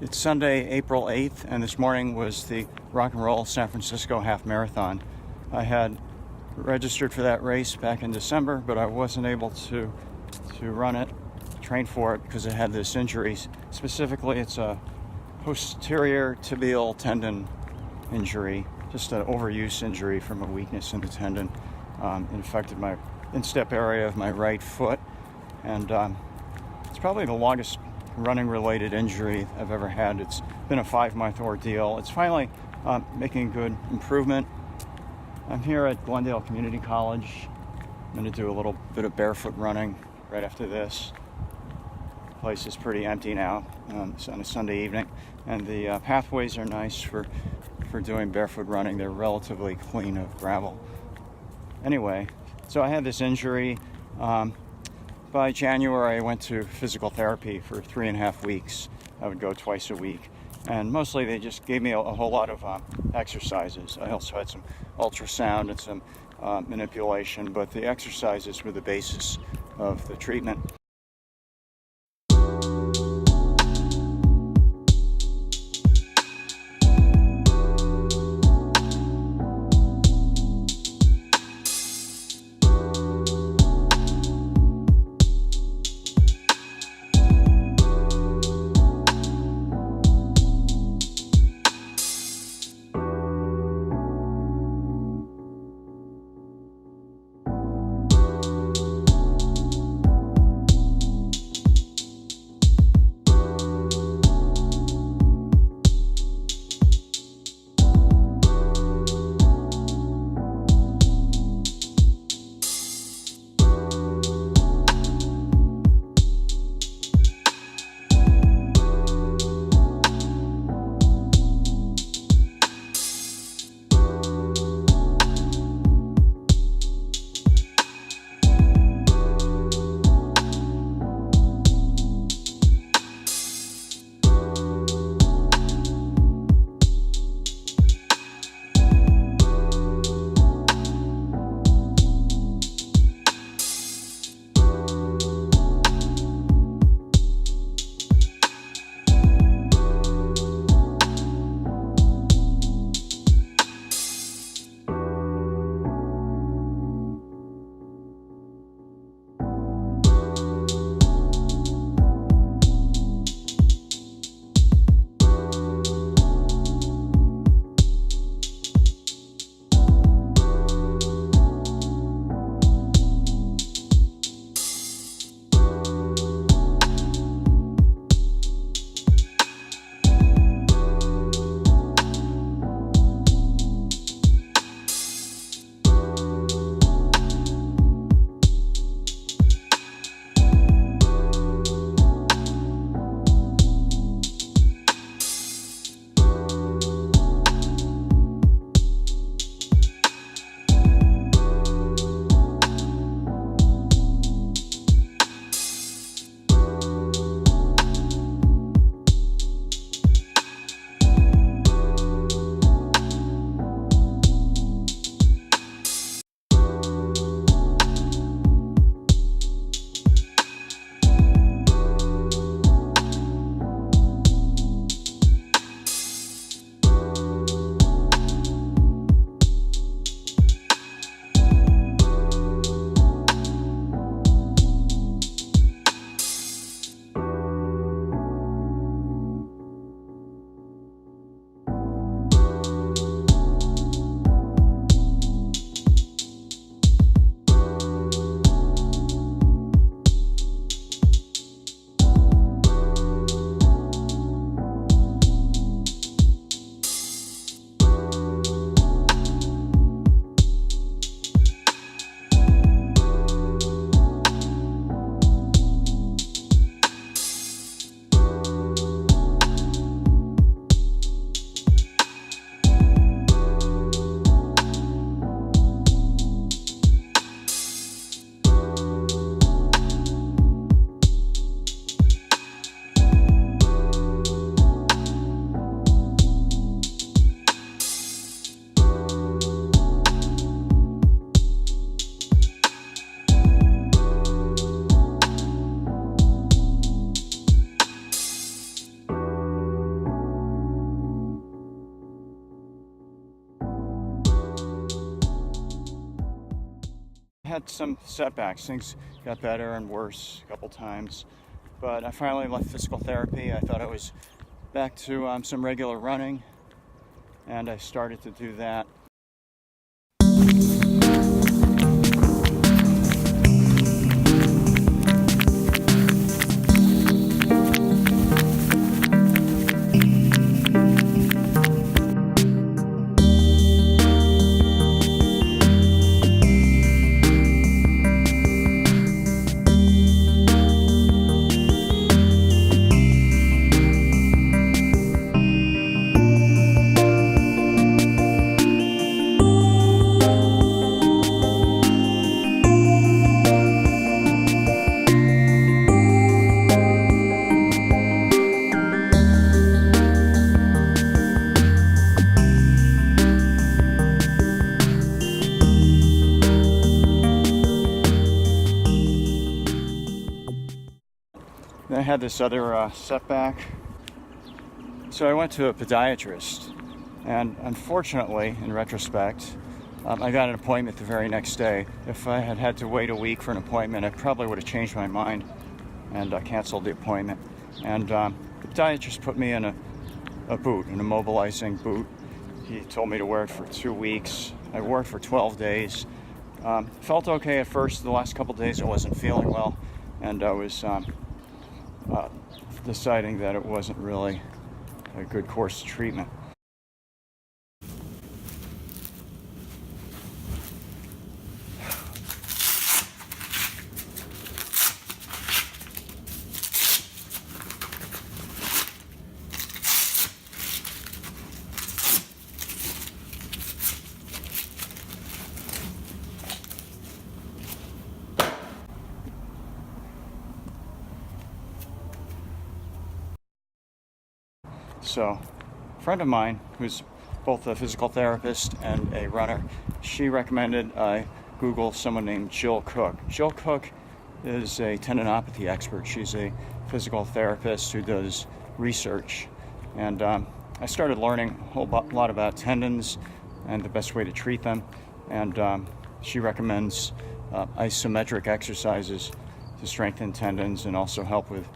It's Sunday, April 8th, and this morning was the Rock and Roll San Francisco Half Marathon. I had registered for that race back in December, but I wasn't able to run it, train for it, because it had this injury. Specifically, it's a posterior tibial tendon injury, just an overuse injury from a weakness in the tendon. It affected my instep area of my right foot, and it's probably the longest running-related injury I've ever had. It's been a 5-month ordeal. It's finally making good improvement. I'm here at Glendale Community College. I'm going to do a little bit of barefoot running right after this. The place is pretty empty now on a Sunday evening, and the pathways are nice for doing barefoot running. They're relatively clean of gravel. Anyway, so I had this injury. By January, I went to physical therapy for 3.5 weeks. I would go twice a week. And mostly they just gave me a whole lot of exercises. I also had some ultrasound and some manipulation, but the exercises were the basis of the treatment. I had some setbacks. Things got better and worse a couple times, but I finally left physical therapy. I thought I was back to some regular running, and I started to do that. Then I had this other setback. So I went to a podiatrist, and unfortunately, in retrospect, I got an appointment the very next day. If I had had to wait a week for an appointment, I probably would have changed my mind and canceled the appointment. And the podiatrist put me in a boot, an immobilizing boot. He told me to wear it for 2 weeks. I wore it for 12 days. Felt okay at first. The last couple days I wasn't feeling well, and I was deciding that it wasn't really a good course of treatment. So, a friend of mine who's both a physical therapist and a runner, she recommended I Google someone named Jill Cook. Jill Cook is a tendinopathy expert. She's a physical therapist who does research. And I started learning a whole lot about tendons and the best way to treat them. And she recommends isometric exercises to strengthen tendons and also help with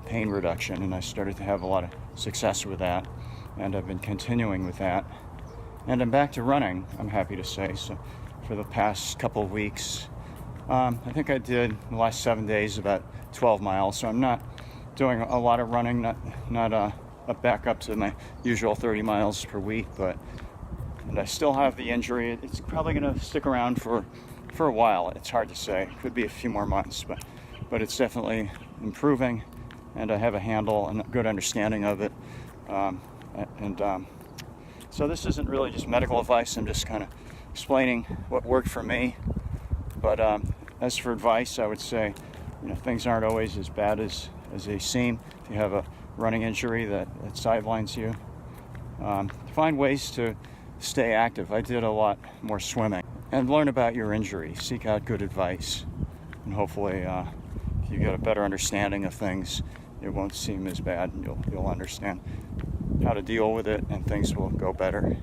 pain reduction, and I started to have a lot of success with that, and I've been continuing with that, and I'm back to running, I'm happy to say. So for the past couple of weeks, I think I did the last 7 days about 12 miles, so I'm not doing a lot of running, not a back up to my usual 30 miles per week, and I still have the injury. It's probably going to stick around for a while. It's hard to say. It could be a few more months, but it's definitely improving, and I have a handle and a good understanding of it. So this isn't really just medical advice. I'm just kind of explaining what worked for me. But as for advice, I would say, things aren't always as bad as they seem. If you have a running injury that sidelines you, find ways to stay active. I did a lot more swimming, and learn about your injury. Seek out good advice, and hopefully if you get a better understanding of things, it won't seem as bad, and you'll understand how to deal with it, and things will go better.